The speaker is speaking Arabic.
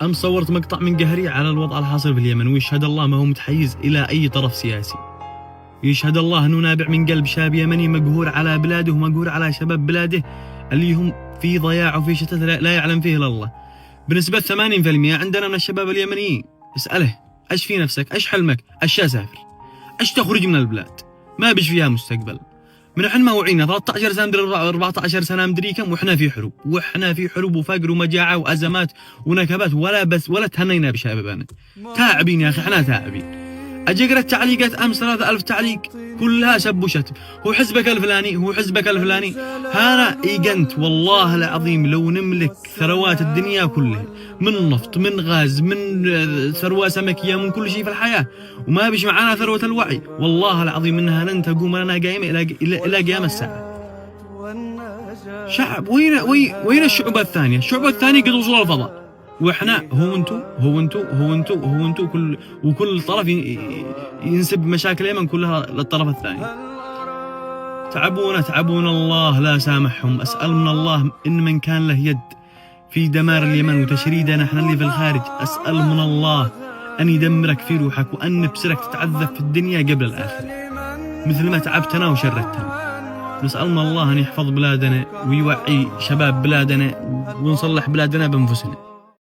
أمس صورت مقطع من قهري على الوضع الحاصل في اليمن، ويشهد الله ما هو متحيز إلى أي طرف سياسي. يشهد الله أنه نابع من قلب شاب يمني مقهور على بلاده ومقهور على شباب بلاده اللي هم في ضياع وفي شتات لا يعلم فيه إلا الله. بنسبة 80% عندنا من الشباب اليمنيين. اسأله أش في نفسك، أش حلمك، أش أسافر، أش تخرج من البلاد، ما بيش فيها مستقبل. من احنا موعينا 13 سنة مدري 14 سنة مدري كم، وإحنا في حروب وفقر ومجاعة وأزمات ونكبات، ولا تهنينا بشبابنا. تاعبين يا أخي، احنا تاعبين. أجي أقرأ التعليقات أمس 3000 تعليق كلها سب وشتم، هو حزبك الفلاني، هو حزبك الفلاني. أنا إيجنت والله العظيم لو نملك ثروات الدنيا كلها، من نفط، من غاز، من ثروة سمكية، من كل شيء في الحياة، وما بيش معانا ثروة الوعي، والله العظيم إنها لن تقوم لنا قائمة إلى قيام الساعة. شعب وين الشعوب الثانية؟ الشعوب الثانية قد وصلوا الفضاء، واحنا هو انتو وكل طرف ينسب مشاكل اليمن كلها للطرف الثاني. تعبونا الله لا سامحهم. اسأل من الله ان من كان له يد في دمار اليمن وتشريدنا احنا اللي في الخارج، اسأل من الله ان يدمرك في روحك، وان نبصرك تتعذب في الدنيا قبل الاخره مثل ما تعبتنا وشردتنا. نسأل من الله ان يحفظ بلادنا ويوعي شباب بلادنا ونصلح بلادنا بانفسنا.